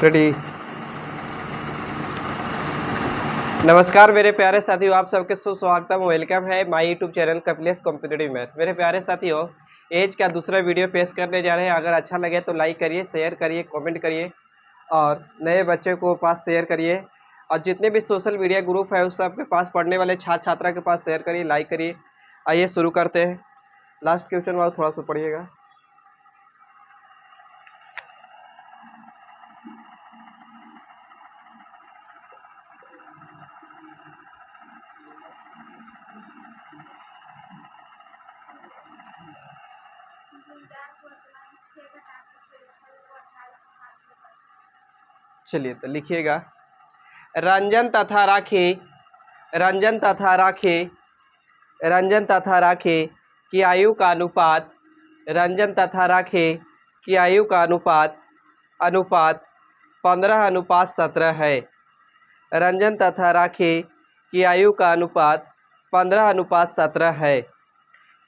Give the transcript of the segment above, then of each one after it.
Ready. नमस्कार मेरे प्यारे साथियों, आप सबके सुस्वागतम, वेलकम है my YouTube channel Kapilesh competitive math. मेरे प्यारे साथियों, एज का दूसरा वीडियो पेश करने जा रहे हैं। अगर अच्छा लगे तो लाइक करिए, शेयर करिए, कमेंट करिए और नए बच्चे को पास शेयर करिए। और जितने भी सोशल मीडिया ग्रुप है उस सब के पास, पढ़ने वाले छात्र छात्रा के पास शेयर करिए, लाइक करिए। आइए शुरू करते हैं। लास्ट क्वेश्चन वाला थोड़ा सा पढ़िएगा। चलिए तो लिखिएगा, रंजन तथा राखी, रंजन तथा राखी, रंजन तथा राखी की आयु का अनुपात, रंजन तथा राखी की आयु का अनुपात अनुपात 15:17 है। रंजन तथा राखी की आयु का अनुपात 15:17 है।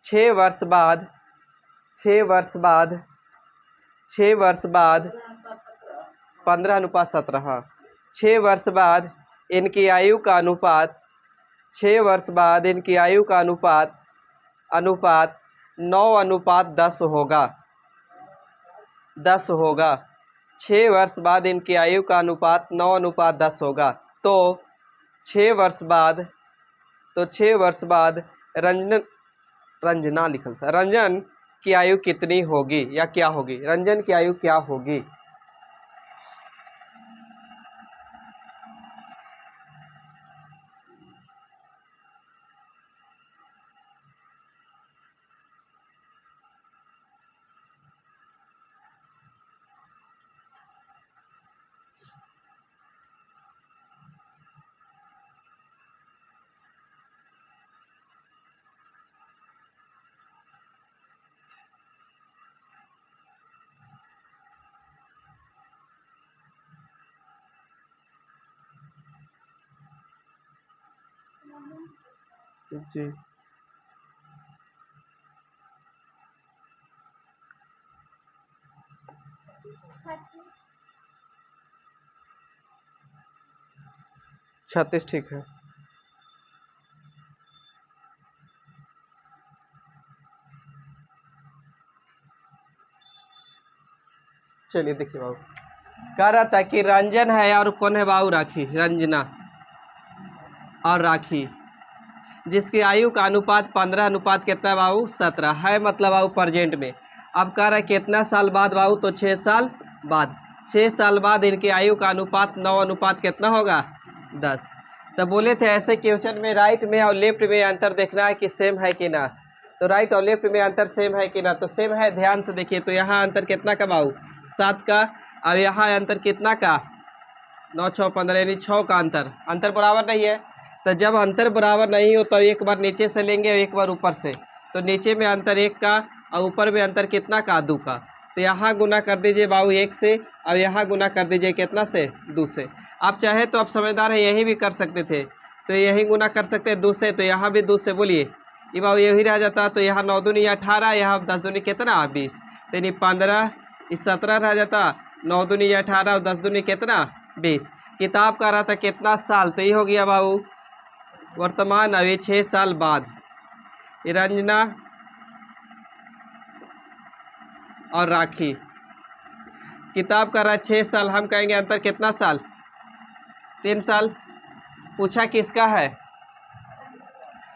6 वर्ष बाद 6 वर्ष बाद 6 वर्ष बाद 15:17, हाँ, 6 वर्ष बाद इनकी आयु का अनुपात 6 वर्ष बाद इनकी आयु का अनुपात 9:10 होगा। 10 होगा। 6 वर्ष बाद इनकी आयु का अनुपात 9:10 होगा। तो 6 वर्ष बाद 6 वर्ष बाद रंजना लिखल था, रंजन की आयु कितनी होगी या क्या होगी? रंजन की आयु क्या होगी? जी 36 ठीक है। चलिए देखिए बाबू, कह रहा था कि रंजन है और कौन है बाबू? राखी, रंजना और राखी, जिसकी आयु का अनुपात 15 कितना बाबू? 17 है, मतलब बाबू प्रेजेंट में। अब कह रहा है कितना साल बाद बाबू? तो 6 साल बाद। 6 साल बाद इनकी आयु का अनुपात 9 कितना होगा? 10। तो बोले थे ऐसे क्वेश्चन में राइट में और लेफ्ट में अंतर देखना है कि सेम है कि ना। तो राइट और लेफ्ट में अंतर सेम है कि ना? तो सेम है, ध्यान से देखिए। तो यहाँ अंतर कितना का बाबू? 7 का। अब यहाँ अंतर कितना का? 9 6 15, यानी 6 का अंतर बराबर नहीं है। तो जब अंतर बराबर नहीं हो तो एक बार नीचे से लेंगे और एक बार ऊपर से। तो नीचे में अंतर 1 का और ऊपर में अंतर कितना का? 2 का। तो यहाँ गुना कर दीजिए बाबू 1 से, और यहाँ गुना कर दीजिए कितना से? 2 से। आप चाहे तो आप समझदार है, यही भी कर सकते थे। तो यही गुना कर सकते हैं 2 से, तो यहाँ भी 2 से। बोलिए ये बाबू यही रह जाता। तो यहाँ 9 दूनी 18, यहाँ 10 दूनी कितना? 20। तो यानी 15, इस 17 रह जाता। 9 दूनी 18 और 10 दूनी कितना? 20। किताब का रहा था कितना साल? तो ये हो गया बाबू वर्तमान। अभी 6 साल बाद रंजना और राखी, किताब का रहा 6 साल, हम कहेंगे अंतर कितना साल? 3 साल। पूछा किसका है?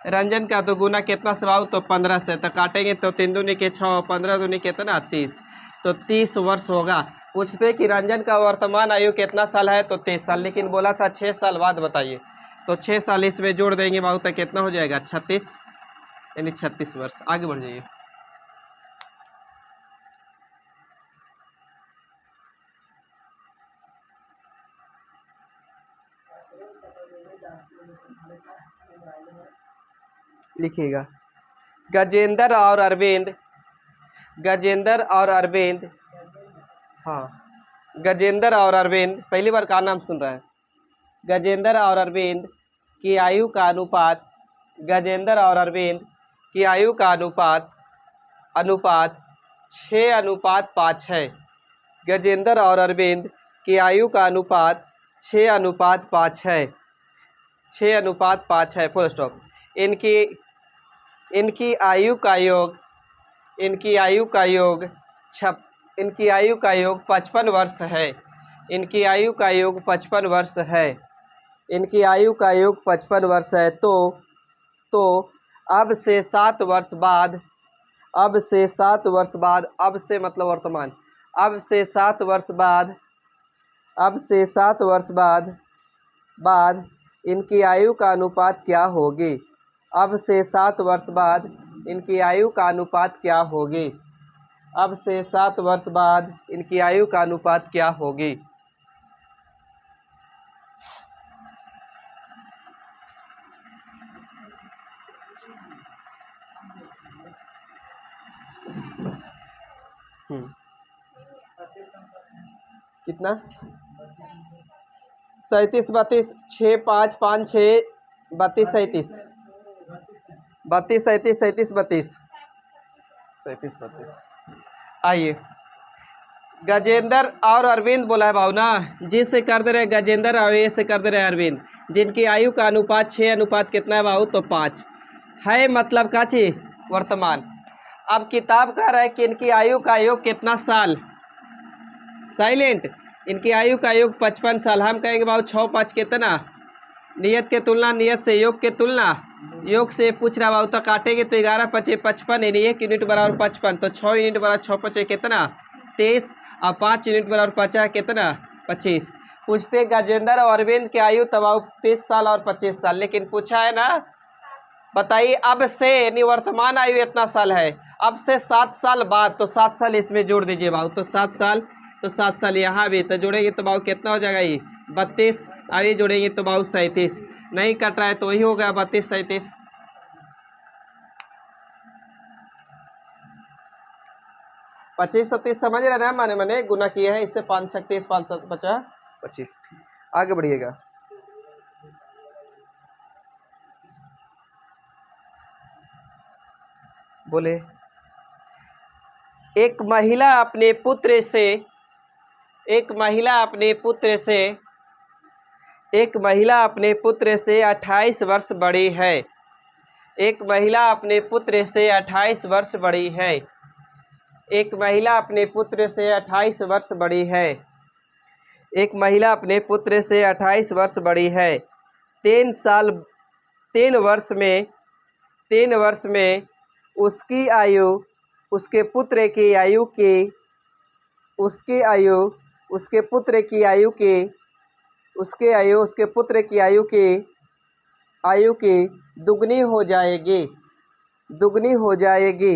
रंजन का। तो गुना कितना से बाबू? तो 15 से। तो काटेंगे तो 3 दूनी के 6, 15 दूनी कितना? 30। तो 30 वर्ष होगा। पूछते कि रंजन का वर्तमान आयु कितना साल है? तो 30 साल, लेकिन बोला था 6 साल बाद बताइए। तो 6 साल इसमें जोड़ देंगे बाबू तो कितना हो जाएगा? 36, यानी 36 वर्ष। आगे बढ़ जाइए। लिखिएगा, गजेंद्र और अरविंद, गजेंद्र और अरविंद, हाँ, गजेंद्र और अरविंद, पहली बार का नाम सुन रहा है। गजेंद्र और अरविंद की आयु का अनुपात, गजेंद्र और अरविंद की आयु का अनुपात अनुपात 6:5 है। गजेंद्र और अरविंद की आयु का अनुपात 6:5 है, 6:5 है, फुल स्टॉप। इनकी इनकी आयु का योग इनकी आयु का योग 55 वर्ष है। इनकी आयु का योग 55 वर्ष है। इनकी आयु का योग 55 वर्ष है। तो अब से 7 वर्ष बाद, अब से 7 वर्ष बाद, अब से मतलब वर्तमान, अब से 7 वर्ष बाद, अब से 7 वर्ष बाद इनकी आयु का अनुपात क्या होगी? अब से 7 वर्ष बाद इनकी आयु का अनुपात क्या होगी? अब से 7 वर्ष बाद इनकी आयु का अनुपात क्या होगी? कितना? 37, 32, 6, 5, 5, 6, 32, 37, 32, 37, 37, 32, 37, 32। आइए, गजेंद्र और अरविंद बोला है भाव ना, जिससे कर दे रहे गजेंद्र और ये से कर दे रहे अरविंद, जिनकी आयु का अनुपात 6 अनुपात कितना है भाव? तो 5 है, मतलब का चीज वर्तमान। अब किताब कह रहा है कि इनकी आयु का योग कितना साल? साइलेंट। इनकी आयु का योग 55 साल। हम कहेंगे भाव 6 5 कितना? नियत के तुलना, नियत से योग के तुलना, योग से पूछ रहा भाव तो काटेंगे तो 11 5 55, यानी 1 यूनिट बराबर 55, तो 6 यूनिट बराबर 6 5 कितना? 23, और 5 यूनिट बराबर 50 कितना? 25। पूछते गजेंद्र और अरविंद की आयु तब 30 साल और 25 साल, लेकिन पूछा है ना, बताइए अब से, यानी वर्तमान आयु इतना साल है, अब से 7 साल बाद, तो 7 साल इसमें जोड़ दीजिए भाव, तो 7 साल, तो 7 साल यहाँ भी, तो जोड़ेंगे तो भाव कितना हो जाएगा? ये 32, अभी जोड़ेंगे तो भाव 37, नहीं कट रहा है तो वही हो गया 32 37। पच्चीस 37 समझ रहे ना, मैंने गुना किए हैं इससे, 5 36 5 7 50 25। आगे बढ़िएगा। बोले, एक महिला अपने पुत्र से एक महिला अपने पुत्र से 28 वर्ष बड़ी है। एक महिला अपने पुत्र से 28 वर्ष बड़ी है। एक महिला अपने पुत्र से 28 वर्ष बड़ी है। एक महिला अपने पुत्र से 28 वर्ष बड़ी है। 3 वर्ष में उसकी आयु उसके पुत्र की आयु के उसके पुत्र की आयु के दुगनी हो जाएगी,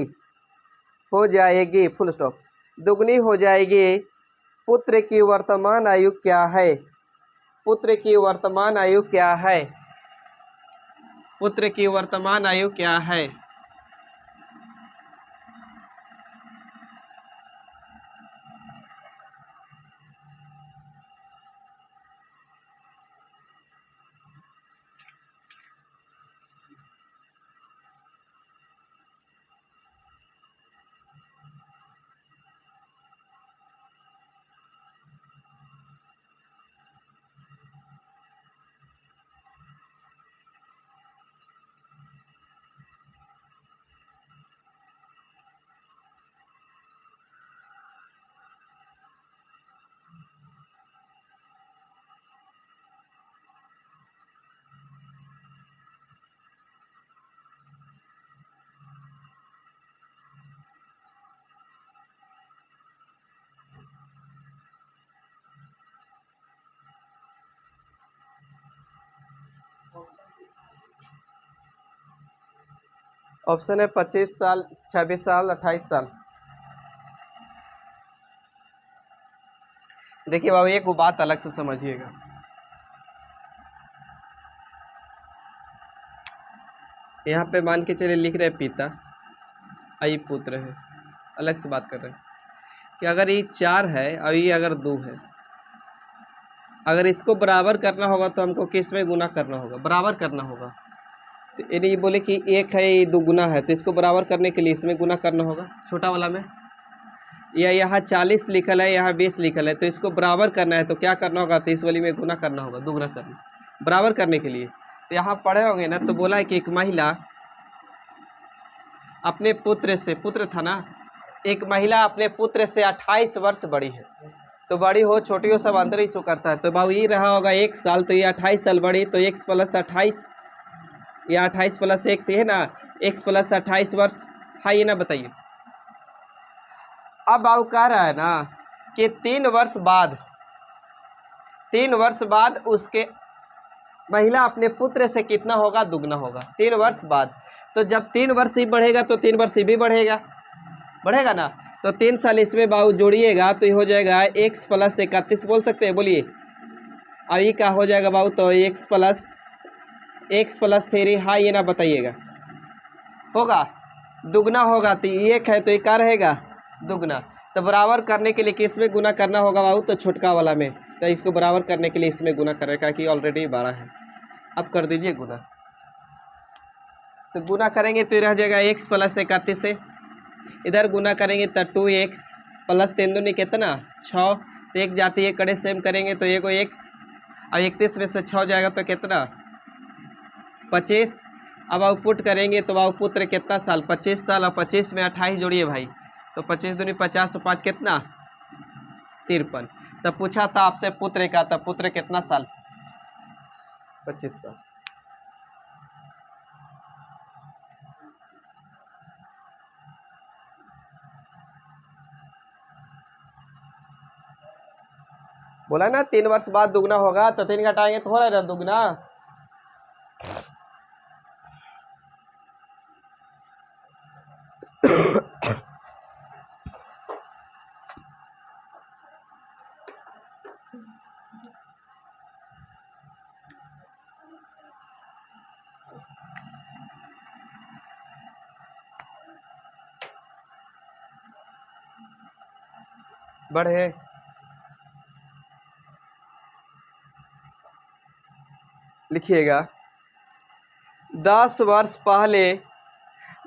फुल स्टॉप। दुगनी हो जाएगी। पुत्र की वर्तमान आयु क्या है? पुत्र की वर्तमान आयु क्या है? पुत्र की वर्तमान आयु क्या है? ऑप्शन है 25 साल, 26 साल, 28 साल। देखिए बाबू, एक बात अलग से समझिएगा। यहाँ पे मान के चलिए लिख रहे पिता, आई पुत्र है, अलग से बात कर रहे हैं कि अगर ये 4 है और ये अगर 2 है, अगर इसको बराबर करना होगा तो हमको किस में गुना करना होगा? बराबर करना होगा। तो ये बोले कि 1 है, ये 2 गुना है, तो इसको बराबर करने के लिए इसमें गुना करना होगा, छोटा वाला में। या यहाँ 40 लिखल है, यहाँ 20 लिखल है, तो इसको बराबर करना है तो क्या करना होगा, 30 वाली में गुना करना होगा, दुगना करना बराबर करने के लिए। तो यहाँ पढ़े होंगे ना, तो बोला है कि एक महिला अपने पुत्र से, पुत्र था ना, एक महिला अपने पुत्र से 28 वर्ष बड़ी है। तो बड़ी हो छोटी हो सब अंदर ही शो करता है। तो बाबू ये रहा होगा 1 साल, तो ये 28 साल बड़ी, तो x + 28, ये 28 + x है ना, x + 28 वर्ष, हाँ ये ना बताइए। अब बाबू कह रहा है ना कि 3 वर्ष बाद, 3 वर्ष बाद उसके महिला अपने पुत्र से कितना होगा, दुगना होगा 3 वर्ष बाद। तो जब 3 वर्ष ही बढ़ेगा तो 3 वर्ष ही भी बढ़ेगा, बढ़ेगा ना। तो 3 साल इसमें बाबू जोड़िएगा तो ये हो जाएगा x + 31, बोल सकते हैं, बोलिए। अब ये क्या हो जाएगा बाबू, तो x + 3, हाँ ये ना बताइएगा, होगा दुगना होगा। तो 1 है तो ये क्या रहेगा, दुगना। तो बराबर करने के लिए किस में गुना करना होगा बाबू, तो छोटका वाला में। तो इसको बराबर करने के लिए इसमें गुना करेगा कि ऑलरेडी 12 है। अब कर दीजिए गुना, तो गुना करेंगे तो रह जाएगा x + 31 से, इधर गुना करेंगे तो 2x + 3 दूनी कितना 6, तो एक जाती है कड़े सेम करेंगे तो एगो x, अब 31 में से 6 जाएगा तो कितना 25। अब आउटपुट करेंगे तो बाबू पुत्र कितना साल, 25 साल, और 25 में 28 जोड़िए भाई, तो 25 दूनी 50 और 5 कितना 53। तब पूछा था आपसे पुत्र का, तब पुत्र कितना साल, 25 साल। बोला ना 3 वर्ष बाद दुगना होगा, तो 3 घटाएंगे तो हो रहा है ना दुगना। बढ़े, लिखिएगा 10 वर्ष पहले,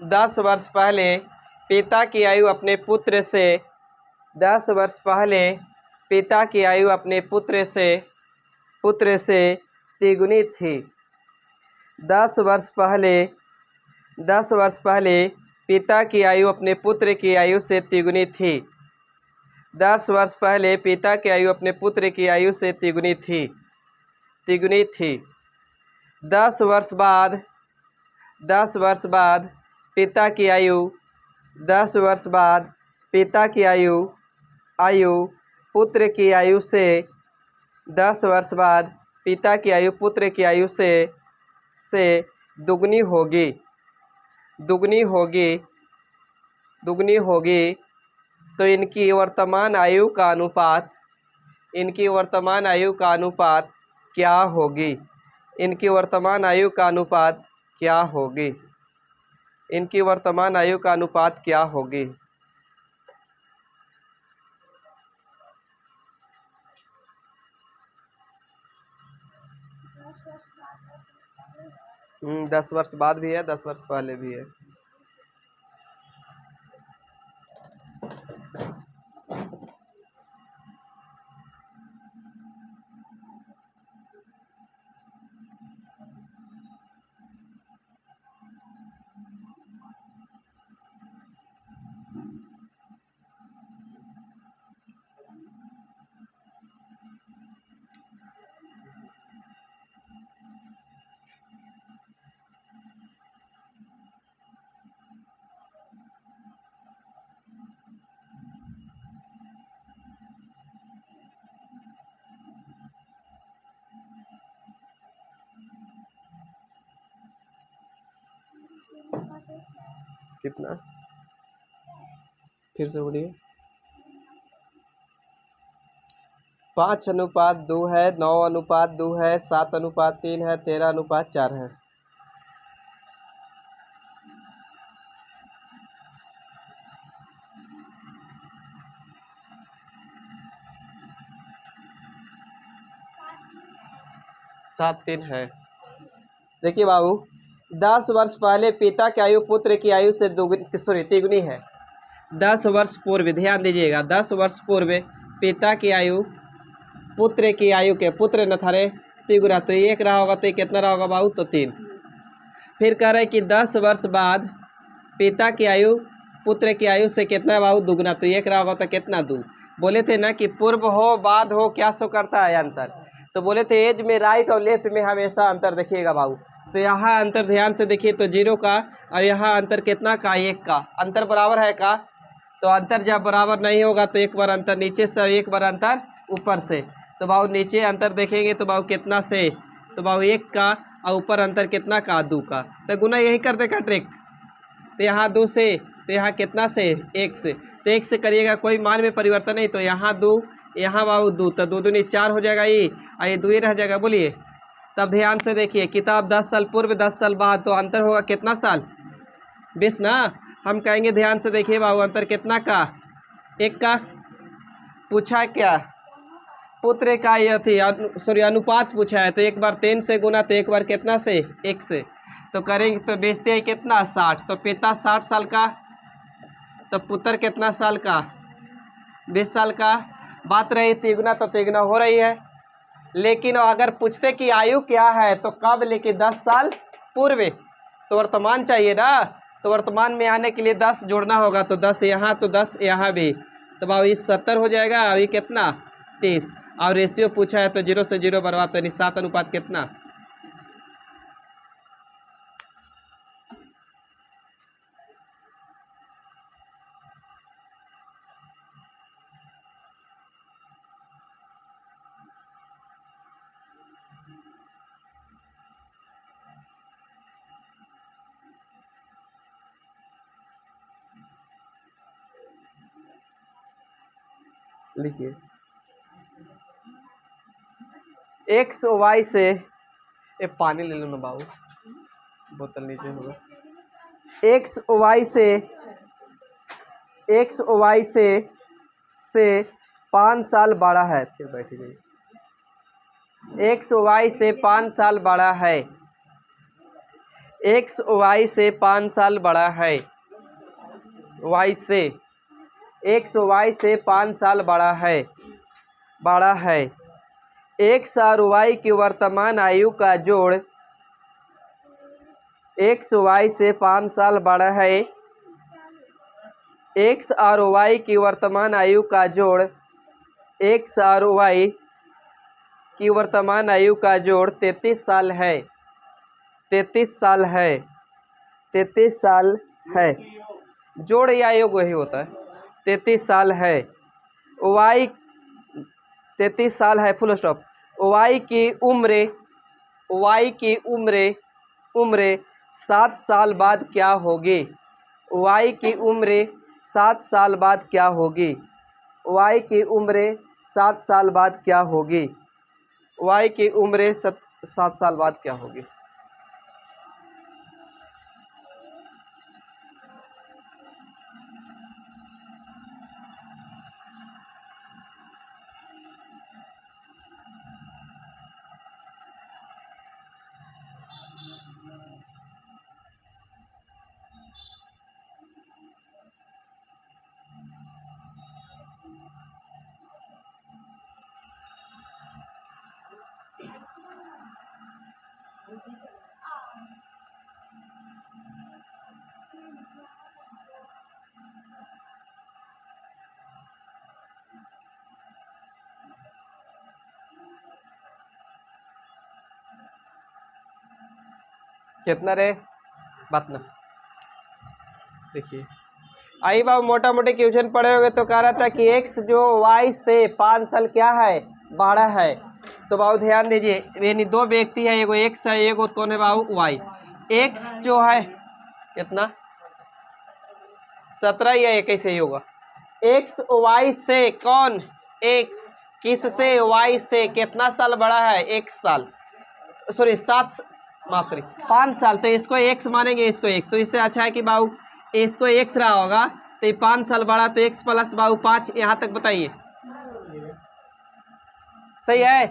10 वर्ष पहले पिता की आयु अपने पुत्र से, 10 वर्ष पहले पिता की आयु अपने पुत्र से तिगुनी थी। 10 वर्ष पहले, 10 वर्ष पहले पिता की आयु अपने पुत्र की आयु से तिगुनी थी। 10 वर्ष पहले पिता की आयु अपने पुत्र की आयु से तिगुनी थी, तिगुनी थी। 10 वर्ष बाद, 10 वर्ष बाद पिता की आयु, 10 वर्ष बाद पिता की आयु, पुत्र की आयु से, 10 वर्ष बाद पिता की आयु पुत्र की आयु से दुगनी होगी, दुगनी होगी, दुगनी होगी। तो इनकी वर्तमान आयु का अनुपात, इनकी वर्तमान आयु का अनुपात क्या होगी, इनकी वर्तमान आयु का अनुपात क्या होगी, इनकी वर्तमान आयु का अनुपात क्या होगी। 10 वर्ष बाद भी है, 10 वर्ष पहले भी है। कितना, फिर से बोलिए। 5:2 है, 9:2 है, 7:3 है, 13:4 है। सात 3 है। देखिए बाबू, 10 वर्ष पहले पिता की आयु पुत्र की आयु से तिगुनी है। 10 वर्ष पूर्व, ध्यान दीजिएगा, 10 वर्ष पूर्व पिता की आयु पुत्र की आयु के, पुत्र न थारे तिगुना, तो 1 रहा होगा तो ये कितना रहा होगा बाबू, तो 3। फिर कह रहे हैं कि 10 वर्ष बाद पिता की आयु पुत्र की आयु से कितना बाबू, दुगुना, तो 1 रहा होगा तो कितना, 2। बोले थे ना कि पूर्व हो बाद हो क्या शो करता है, अंतर। तो बोले थे एज में राइट और लेफ्ट में हमेशा अंतर देखिएगा बाबू। तो यहाँ अंतर ध्यान से देखिए, तो 0 का और यहाँ अंतर कितना का, 1 का। अंतर बराबर है का, तो अंतर जब बराबर नहीं होगा तो एक बार अंतर नीचे से और एक बार अंतर ऊपर से। तो बाबू नीचे अंतर देखेंगे तो बाबू कितना से, तो बाबू 1 का, और ऊपर अंतर कितना का, 2 का। तो गुना यही कर देगा ट्रिक। तो यहाँ 2 से, तो यहाँ कितना से, 1 से। तो 1 से करिएगा, कोई मान में परिवर्तन नहीं, तो यहाँ 2, यहाँ बाबू 2, तो 2 दूनी 4 हो जाएगा ये, और ये 2 ही रह जाएगा। बोलिए, तब ध्यान से देखिए, किताब 10 साल पूर्व 10 साल बाद, तो अंतर होगा कितना साल, 20 ना। हम कहेंगे ध्यान से देखिए बाबू, अंतर कितना का, 1 का। पूछा क्या, पुत्र का यह थी, सॉरी अनुपात पूछा है, तो एक बार 3 से गुना, तो एक बार कितना से, 1 से। तो करेंगे तो बेचते हैं कितना, 60। तो पिता 60 साल का, तो पुत्र कितना साल का, 20 साल का। बात रही तिगुना, तो तिगुना हो रही है। लेकिन अगर पूछते कि आयु क्या है, तो कब, लेकिन 10 साल पूर्व, तो वर्तमान चाहिए ना। तो वर्तमान में आने के लिए 10 जोड़ना होगा, तो 10 यहाँ, तो 10 यहाँ भी, तो बाबू ये 70 हो जाएगा। अभी कितना, 30। और रेशियो पूछा है तो 0 से 0 बर्बाद, तो यानी 7 अनुपात कितना, लिखिए। एक्स वाई से, ये पानी ले लो ना बाबू, बोतल नीचे होगा। एक्स वाई से 5 साल बड़ा है, फिर बैठ गई। एक्स वाई से 5 साल बड़ा है, एक्स वाई से 5 साल बड़ा है, वाई से, एक्स वाई से 5 साल बड़ा है। एक्स और वाई की वर्तमान आयु का जोड़, एक्स वाई से 5 साल बड़ा है, एक्स और वाई की वर्तमान आयु का जोड़, एक्स और वाई की वर्तमान आयु का जोड़ 33 साल है, 33 साल है, 33 साल है। जोड़ या योग वही होता है, 33 साल है। वाई 33 साल है, फुल स्टॉप। वाई की उम्र 7 साल बाद क्या होगी, वाई की उम्र 7 साल बाद क्या होगी, वाई की उम्र 7 साल बाद क्या होगी, वाई की उम्र 7 साल बाद क्या होगी। कितना रे, बात ना देखिए। आई बाबू मोटा मोटी क्वेश्चन पढ़े होंगे, तो कह रहा था कि एक्स जो वाई से 5 साल क्या है, बड़ा है। तो बाबू ध्यान दीजिए, यानी 2 व्यक्ति है, एगो एक्स है, एगो कौन है बाबू, वाई। एक्स जो है कितना, 17 या 21 से ही होगा। एक्स वाई से, कौन, एक्स किससे, वाई से कितना साल बड़ा है, 1 साल, सॉरी 7, माफ करिए 5 साल। तो इसको एक्स मानेंगे, इसको एक, तो इससे अच्छा है कि बाबू इसको एक्स रहा होगा, तो ये 5 साल बड़ा, तो एक्स प्लस बाबू 5, यहाँ तक बताइए सही है।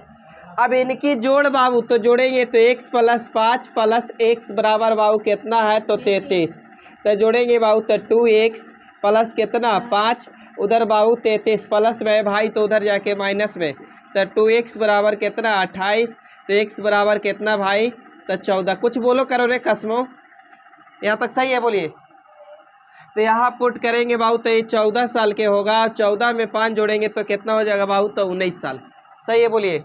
अब इनकी जोड़ बाबू तो जोड़ेंगे, तो एक्स प्लस 5 प्लस एक्स बराबर बाबू कितना है, तो 33। तो जोड़ेंगे बाबू तो 2x प्लस कितना 5, उधर बाबू 33 प्लस में है भाई तो उधर जाके माइनस में, तो 2x बराबर कितना 28, तो x बराबर कितना भाई तो 14। कुछ बोलो करो रे कसमो, यहाँ तक सही है बोलिए। तो यहाँ पुट करेंगे बाबू तो ये 14 साल के होगा, 14 में 5 जोड़ेंगे तो कितना हो जाएगा बाबू तो 19 साल। सही है बोलिए।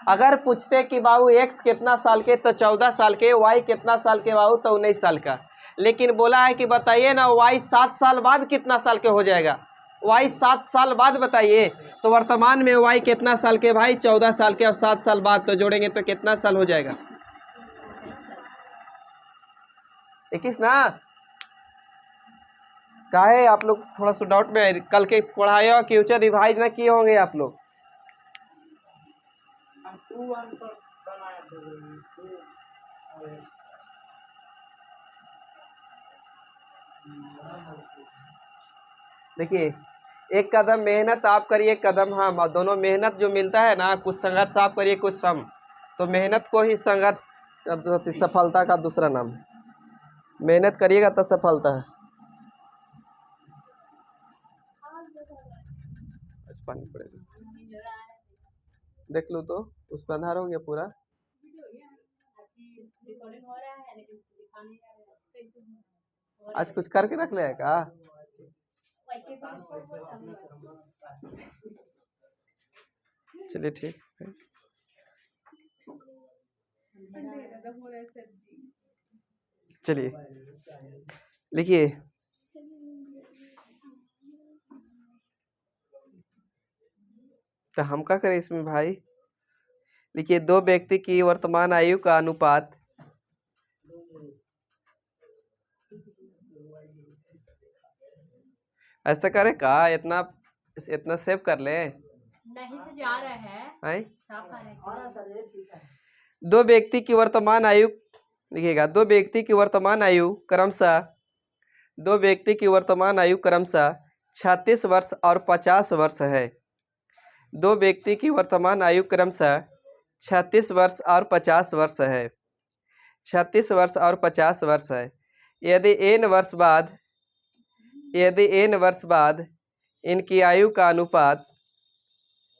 अगर पूछते कि बाबू x कितना साल के तो 14 साल के, y कितना साल के बाबू तो 19 साल का, लेकिन बोला है कि बताइए ना y 7 साल बाद कितना साल के हो जाएगा, y 7 साल बाद बताइए। तो वर्तमान में y कितना साल के भाई 14 साल के, और 7 साल बाद तो जोड़ेंगे तो कितना साल हो जाएगा 21 ना। काहे आप लोग थोड़ा सा डाउट में, कल के पढ़ाए हो फ्यूचर रिवाइज ना किए होंगे आप लोग। देखिए एक कदम मेहनत आप करिए, एक कदम हम, दोनों मेहनत जो मिलता है ना, कुछ संघर्ष आप करिए कुछ श्रम, तो मेहनत को ही संघर्ष सफलता का दूसरा नाम है। मेहनत करिएगा तो सफलता है। अच्छा पानी पड़ेगा, देख लो तो उस पर आधार हो गया पूरा। आज कुछ करके रख ले का, चलिए ठीक है। चलिए लिखिए, तो हम क्या करें इसमें भाई। लिखिए दो व्यक्ति की वर्तमान आयु का अनुपात ऐसा करे का, इतना इतना सेव कर ले नहीं से जा रहा है दो व्यक्ति की वर्तमान आयु लिखिएगा, दो व्यक्ति की वर्तमान आयु क्रमशः, दो व्यक्ति की वर्तमान आयु क्रमशः 36 वर्ष और 50 वर्ष है। दो व्यक्ति की वर्तमान आयु क्रमशः 36 वर्ष और 50 वर्ष है, 36 वर्ष और 50 वर्ष है। यदि n वर्ष बाद, यदि n वर्ष बाद इनकी आयु का अनुपात,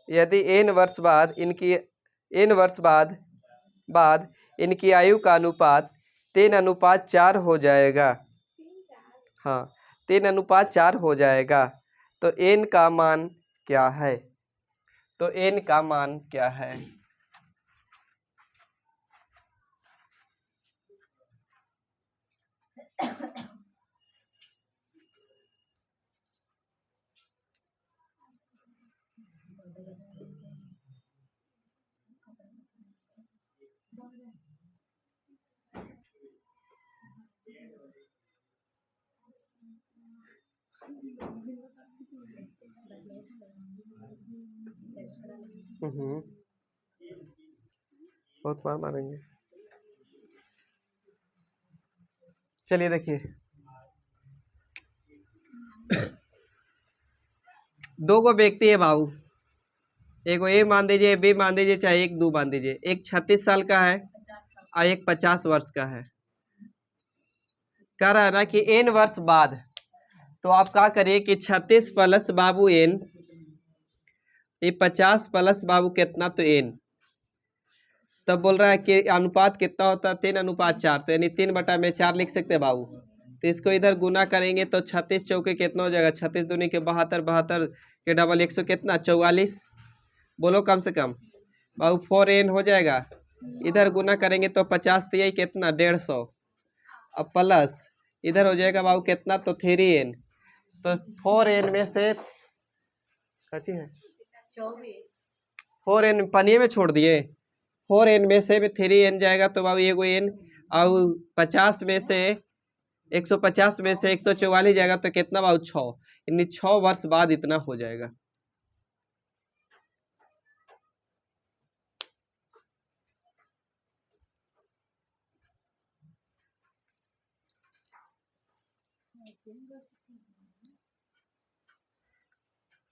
यदि n वर्ष बाद इनकी, n वर्ष बाद इनकी आयु का अनुपात 3:4 हो जाएगा। हाँ 3:4 हो जाएगा, तो n का मान क्या है, तो n का मान क्या है। बहुत बार मारेंगे। चलिए देखिए दो गो व्यक्ति है बाबू, एक ए मान दीजिए, बी मान दीजिए, चाहे एक दो मान दीजिए। एक 36 साल का है और एक 50 वर्ष का है। कह रहा है ना कि n वर्ष बाद, तो आप क्या करिए कि 36 प्लस बाबू n, ये 50 प्लस बाबू कितना तो n, तब बोल रहा है कि अनुपात कितना होता है 3:4, तो यानी 3/4 लिख सकते हैं बाबू। तो इसको इधर गुना करेंगे तो 36 चौके कितना हो जाएगा, 36 दूनी के 72, 72 के डबल 100 कितना 44, बोलो कम से कम बाबू 4n हो जाएगा। इधर गुना करेंगे तो 50 तो यही कितना 150, अब प्लस इधर हो जाएगा बाबू कितना तो 3n, तो 4n में से कची है 4n पनिये में छोड़ दिए, 4n में से 3n जाएगा तो बाबू एगो n, और 50 में से 150 में से 144 जाएगा तो कितना बाबू 6, यानी 6 वर्ष बाद इतना हो जाएगा।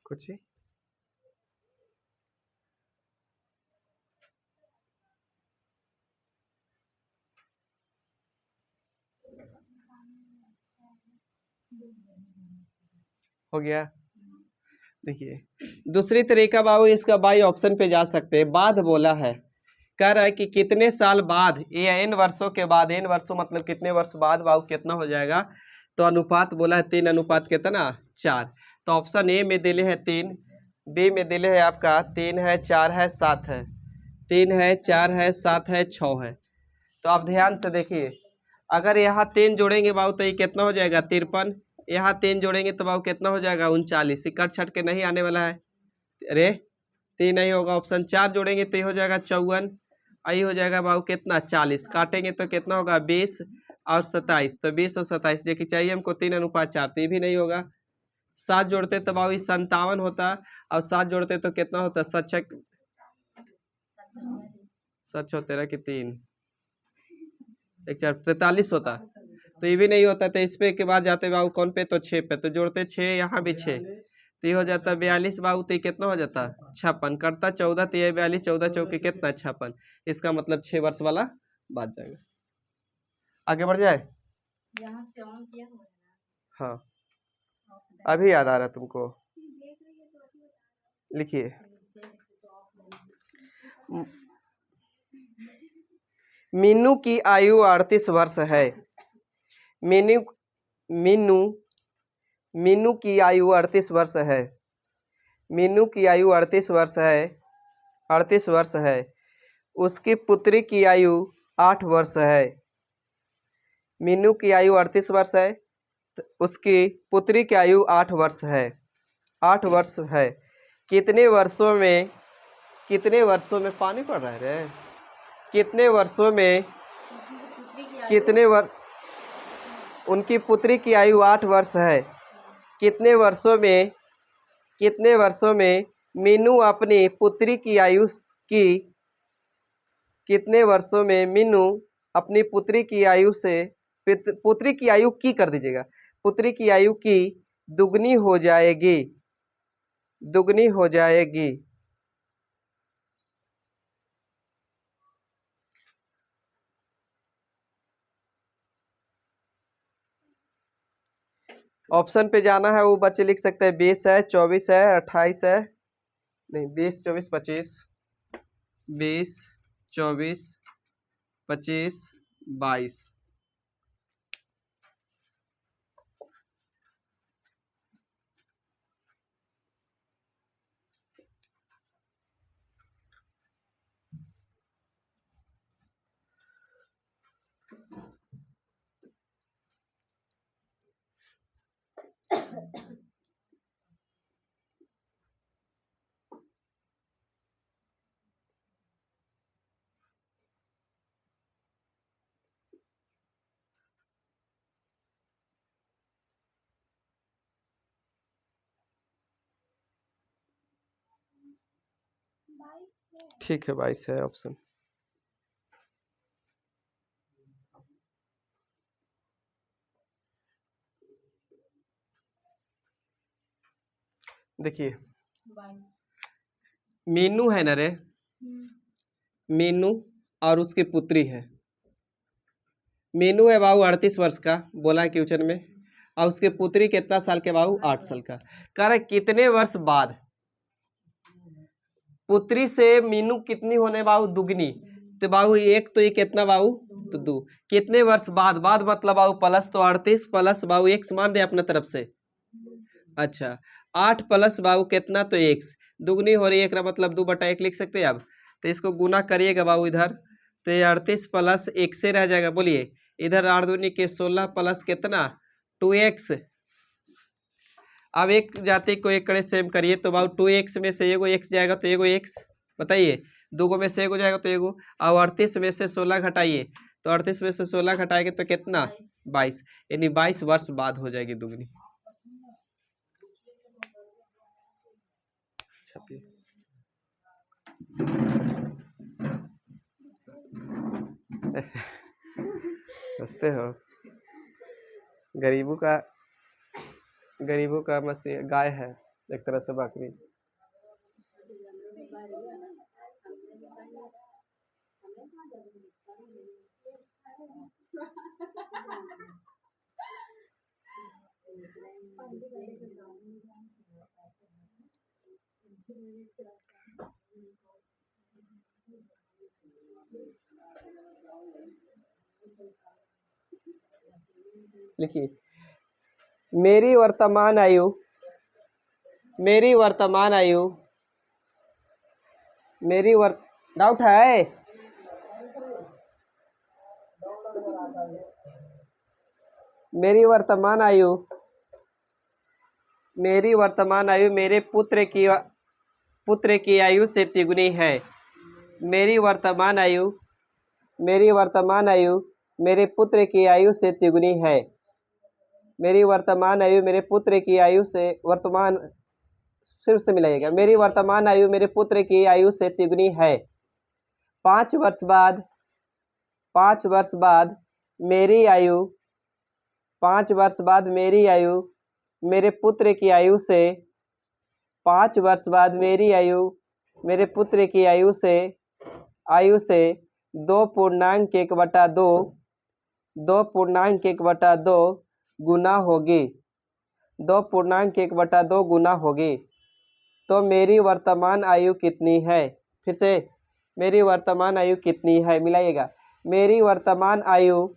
कुछ हो गया। देखिए दूसरी तरीका बाबू इसका बाई ऑप्शन पे जा सकते हैं। बाद बोला है, कह रहा है कि कितने साल बाद, ये एन वर्षों के बाद, एन वर्षों मतलब कितने वर्ष बाद बाबू कितना हो जाएगा। तो अनुपात बोला है 3 अनुपात कितना 4। तो ऑप्शन ए में दिले है 3, बी में दिले है आपका 3 है, 4 है, 7 है। 3 है, 4 है, 7 है, 6 है। तो आप ध्यान से देखिए, अगर यहाँ 3 जोड़ेंगे बाबू तो ये कितना हो जाएगा 53। यहाँ 3 जोड़ेंगे तो बाबू कितना हो जाएगा 39। कट छट के नहीं आने वाला है। अरे 3 नहीं होगा, ऑप्शन 4 जोड़ेंगे तो ये हो जाएगा 54। आई हो जाएगा बाबू कितना 40। काटेंगे तो कितना होगा 20 और 27। तो 20 और 27 जो कि चाहिए हमको 3 अनुपात 4, तो ये भी नहीं होगा। 7 जोड़ते तो बाबू 57 होता, और 7 जोड़ते तो कितना होता 7 तेरह की 3 एक 4 43 होता। तो ये भी नहीं होता। तो इस पे के बाद जाते बाबू कौन पे, तो 6 पे। तो जोड़ते 6, यहाँ भी 6, तो ये हो जाता 42 बाबू। तो ये कितना हो जाता 56। करता 14, तो ये 42, 14 चौके कितना 56। इसका मतलब 6 वर्ष वाला बात जाएगा। आगे बढ़ जाए। यहाँ से ऑन किया हुआ है ना? हाँ अभी याद आ रहा है तुमको, लिखिए। मीनू की आयु 38 वर्ष है। मीनू मीनू मीनू की आयु 38 वर्ष है। मीनू की आयु 38 वर्ष है, 38 वर्ष है। उसकी पुत्री की आयु 8 वर्ष है। मीनू की आयु 38 वर्ष है, उसकी पुत्री की आयु 8 वर्ष है। 8 वर्ष है। कितने वर्षों में पानी पड़ रहा है रे? कितने वर्षों में, कितने वर्ष, उनकी पुत्री की आयु 8 वर्ष है। कितने वर्षों में मीनू अपनी पुत्री की आयु की, कितने वर्षों में मीनू अपनी पुत्री की आयु से, पुत्री की आयु की कर दीजिएगा, पुत्री की आयु की दुगनी हो जाएगी, दुगनी हो जाएगी। ऑप्शन पे जाना है, वो बच्चे लिख सकते हैं 20 है, 24 है, 28 है, नहीं 20 24 25, 20 24 25 22। ठीक है 22 है ऑप्शन। देखिए मीनू है ना रे, मीनू और उसकी पुत्री है। मीनू है बाबू 38 वर्ष का, बोला है क्वेश्चन में, और उसकी पुत्री कितना साल के बाबू 8 साल का। कह रहा है कितने वर्ष बाद, पुत्री से मीनू कितनी होने बाबू दुगनी। तो बाबू एक, तो ये कितना बाबू तो 2। कितने वर्ष बाद, बाद मतलब बाबू प्लस, तो 38 प्लस बाबू x मान दे अपने तरफ से। अच्छा 8 प्लस बाबू कितना, तो x दुगनी हो रही है, एक मतलब 2/1 लिख सकते हैं अब। तो इसको गुना करिएगा बाबू इधर, तो ये 38 प्लस 1 से रह जाएगा, बोलिए। इधर 8 दूनी के 16 प्लस कितना 2x। अब एक जाति को एक कड़े सेम करिए, तो बाबू 2x में से एगो x जाएगा तो एगो x, बताइए। दूगो में से एगो जाएगा तो एगो। और 38 में से 16 घटाइए, तो 38 में से 16 घटाएंगे तो कितना 22, यानी 22 वर्ष बाद हो जाएगी दुगनी। हंसते हो, गरीबों का मसीह गाय है एक तरह से बकरी। लिखिए, मेरी वर्तमान आयु, मेरी वर्तमान आयु, मेरी डाउट है? मेरी वर्तमान आयु, मेरी वर्तमान आयु मेरे पुत्र की आयु से तिगुनी है। मेरी वर्तमान आयु, मेरी वर्तमान आयु मेरे पुत्र की आयु से तिगुनी है। मेरी वर्तमान आयु मेरे पुत्र की आयु से, वर्तमान सिर्फ से मिलाइएगा, मेरी वर्तमान आयु मेरे पुत्र की आयु से तिगुनी है। 5 वर्ष बाद, 5 वर्ष बाद मेरी आयु, 5 वर्ष बाद मेरी आयु मेरे पुत्र की आयु से, 5 वर्ष बाद मेरी आयु मेरे पुत्र की आयु से 2.1/2, 2.1/2 गुना होगी, 2.1/2 गुना होगी। तो मेरी वर्तमान आयु कितनी है? फिर से, मेरी वर्तमान आयु कितनी है, मिलाइएगा। मेरी वर्तमान आयु,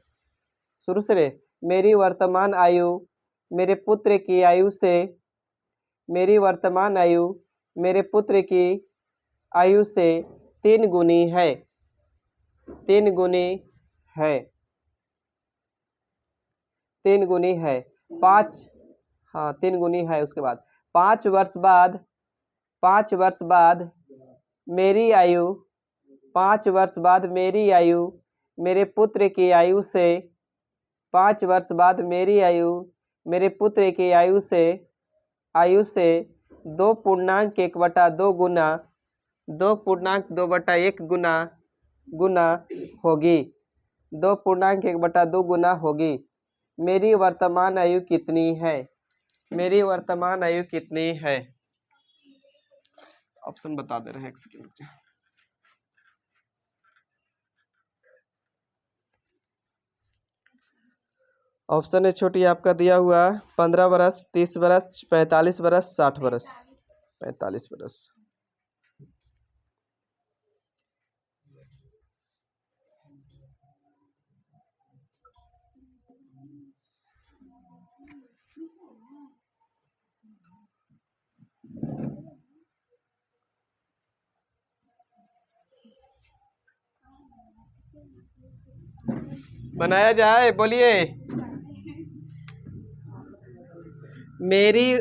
शुरू से, मेरी वर्तमान आयु मेरे पुत्र की आयु से, मेरी वर्तमान आयु मेरे पुत्र की आयु से 3 गुनी है, 3 गुनी है, 3 गुनी है। 5, हाँ 3 गुनी है। उसके बाद 5 वर्ष बाद, 5 वर्ष बाद मेरी आयु, 5 वर्ष बाद मेरी आयु मेरे पुत्र की आयु से, 5 वर्ष बाद मेरी आयु मेरे पुत्र की आयु से 2.1/2 गुना, 2.2/1 गुना होगी, 2.1/2 गुना होगी। मेरी वर्तमान आयु कितनी है? मेरी वर्तमान आयु कितनी है? ऑप्शन बता दे रहे हैं, एक सेकंड। ऑप्शन है छोटी आपका दिया हुआ 15 बरस, 30 बरस, 45 बरस, 60 बरस। 45 बरस। बनाया जाए, बोलिए। मेरी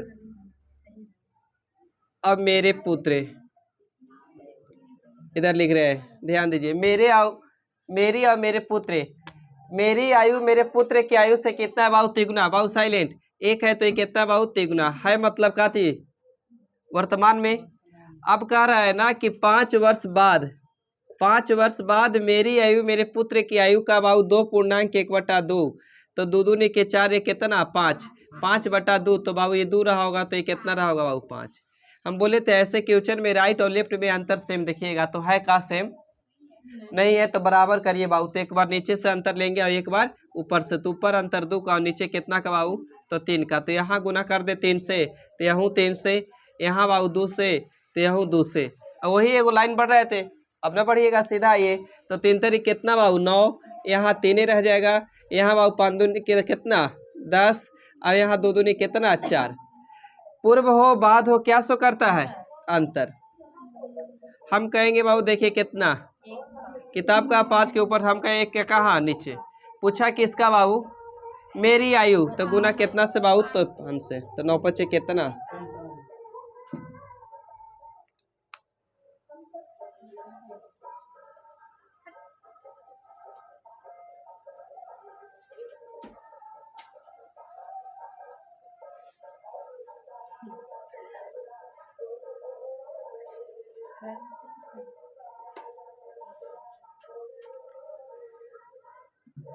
अब मेरे पुत्र, इधर लिख रहे हैं, ध्यान दीजिए। मेरी और मेरे पुत्र, मेरी आयु मेरे पुत्र की आयु से कितना है बाबू? तिगुना। बाबू साइलेंट, एक है तो ये कितना बाबू? तिगुना है। मतलब क्या थी? वर्तमान में। अब कह रहा है ना कि 5 वर्ष बाद, 5 वर्ष बाद मेरी आयु मेरे पुत्र की आयु का बाबू 2.1/2, तो 2 दूनी के 4, ये कितना? 5, 5/2, तो बाबू ये 2 रहा होगा, तो ये कितना रहा होगा बाबू? 5। हम बोले थे ऐसे क्वेश्चन में राइट और लेफ्ट में अंतर सेम देखिएगा, तो है का सेम? नहीं है, तो बराबर करिए बाबू। तो एक बार नीचे से अंतर लेंगे और एक बार ऊपर से, तो ऊपर अंतर 2 का और नीचे कितना का बाबू? तो 3 का। तो यहाँ गुना कर दे 3 से, तो यहाँ 3 से, यहाँ बाबू 2 से, तो यहाँ 2 से। और वही एगो लाइन बढ़ रहे थे, अब ना पढ़िएगा सीधा ये। तो 3 तरीक कितना बाबू? 9, यहाँ 3 रह जाएगा, यहाँ बाबू 5 दूनी के कितना? 10, और यहाँ 2 दूनी कितना? 4। पूर्व हो बाद हो क्या सो करता है? अंतर। हम कहेंगे बाबू देखिए कितना, किताब का 5 के ऊपर, हम कहें 1 के कहाँ? नीचे। पूछा किसका बाबू? मेरी आयु, तो गुना कितना से बाबू? तो 5 से। तो 9 5 कितना?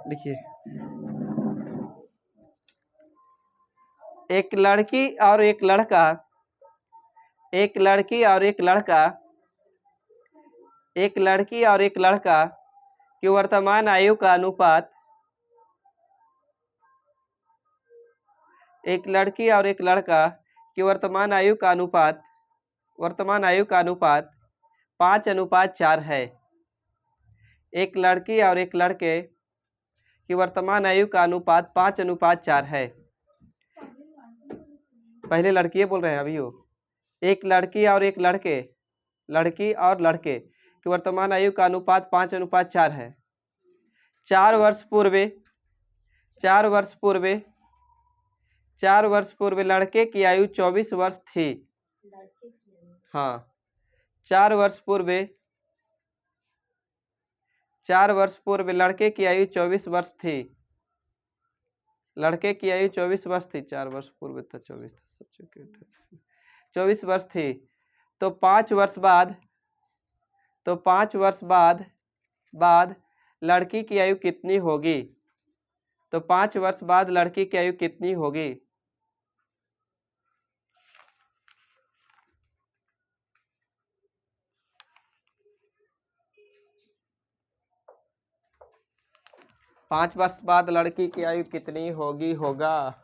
देखिए, एक लड़की और एक लड़का, एक लड़की और एक लड़का, एक लड़की और एक लड़का की वर्तमान आयु का अनुपात, एक लड़की और एक लड़का की वर्तमान आयु का अनुपात 5:4 है। एक लड़की और एक लड़के की वर्तमान आयु का अनुपात 5:4 है। पहले लड़की बोल रहे हैं अभी वो। एक लड़की और एक लड़के की वर्तमान आयु का अनुपात 5:4 है। 4 वर्ष पूर्व लड़के की आयु 24 वर्ष थी। हाँ, 4 वर्ष पूर्व लड़के की आयु 24 वर्ष थी। लड़के की आयु 24 वर्ष थी। 4 वर्ष पूर्व था 24 था, 24 वर्ष थी। तो 5 वर्ष बाद लड़की की आयु कितनी होगी? तो 5 वर्ष बाद लड़की की आयु कितनी होगी? पाँच वर्ष बाद लड़की की आयु कितनी होगा?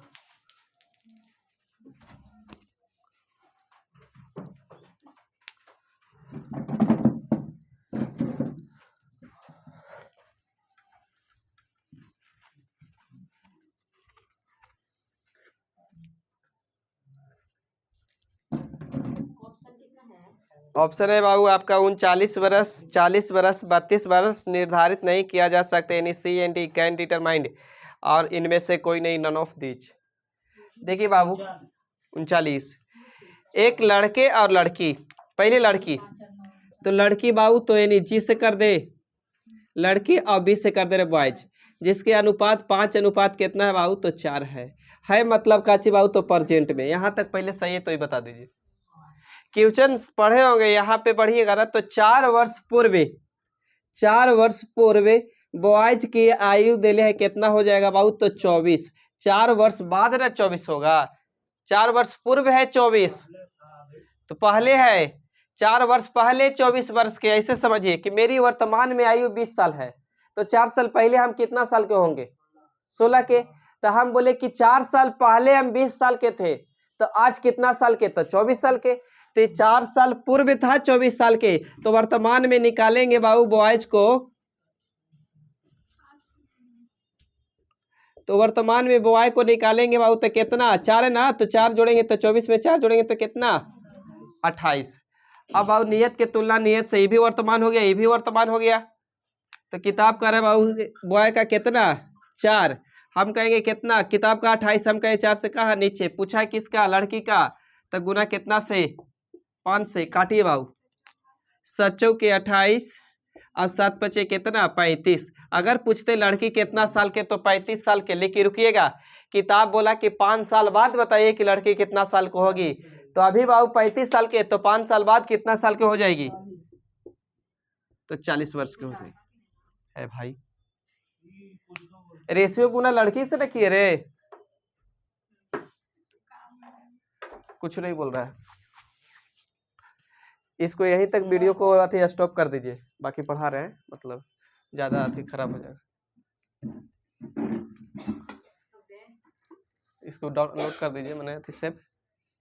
ऑप्शन है बाबू आपका 39 वर्ष, 40 वर्ष, 32 वर्ष निर्धारित नहीं किया जा सकते। यानी सी एंड डी कैन डिटरमाइंड, और इनमें से कोई नहीं, नन ऑफ दीज। देखिए बाबू 39। एक लड़के और लड़की, पहले लड़की, तो लड़की बाबू तो यानी जी से कर दे लड़की और बी से कर दे रहे बॉयज, जिसके अनुपात 5 अनुपात कितना है बाबू? तो 4 है मतलब काची बाबू? तो प्रेजेंट में। यहाँ तक पहले सही है तो ही बता दीजिए। क्वेश्चन पढ़े होंगे, यहाँ पे पढ़िएगा ना। तो 4 वर्ष पूर्व बॉयज की आयु दिले है, कितना हो जाएगा बाबू? तो 24। 4 वर्ष बाद ना 24 होगा। 4 वर्ष पूर्व है 24, तो पहले है 4 वर्ष पहले 24 वर्ष के। ऐसे समझिए कि मेरी वर्तमान में आयु 20 साल है, तो 4 साल पहले हम कितना साल के होंगे? 16 के। तो हम बोले कि 4 साल पहले हम 20 साल के थे, तो आज कितना साल के? तो 24 साल के। तो 4 साल पूर्व था 24 साल के, तो वर्तमान में निकालेंगे बाबू बॉयज को, तो वर्तमान में बॉय को निकालेंगे बाबू तो कितना? 4 है ना, तो 4 जोड़ेंगे तो 24 में 4 जोड़ेंगे तो कितना? 28। अब बाबू नियत के तुलना नियत से ये भी वर्तमान हो गया, ये भी वर्तमान हो गया। तो किताब का रहा बाबू बॉय का कितना? 4। हम कहेंगे कितना? किताब का 28, हम कहें 4 से कहा नीचे। पूछा है किसका? लड़की का। तो गुना कितना से? 5 से। काटिए बाबू, 7 के 28 और 7 बचे कितना? 35। अगर पूछते लड़की कितना साल के, तो 35 साल के। लेकिन रुकिएगा, किताब बोला कि 5 साल बाद बताइए कि लड़की कितना साल को होगी। तो अभी बाबू 35 साल के, तो 5 साल बाद कितना साल के हो जाएगी? तो 40 वर्ष के हो जाएगी। है भाई, रेशियो गुना लड़की से रखिए रे। कुछ नहीं बोल रहा है। इसको यहीं तक वीडियो को अथी स्टॉप कर दीजिए, बाकी पढ़ा रहे हैं, मतलब ज़्यादा अथी खराब हो जाएगा। इसको डाउनलोड कर दीजिए, मैंने अथी से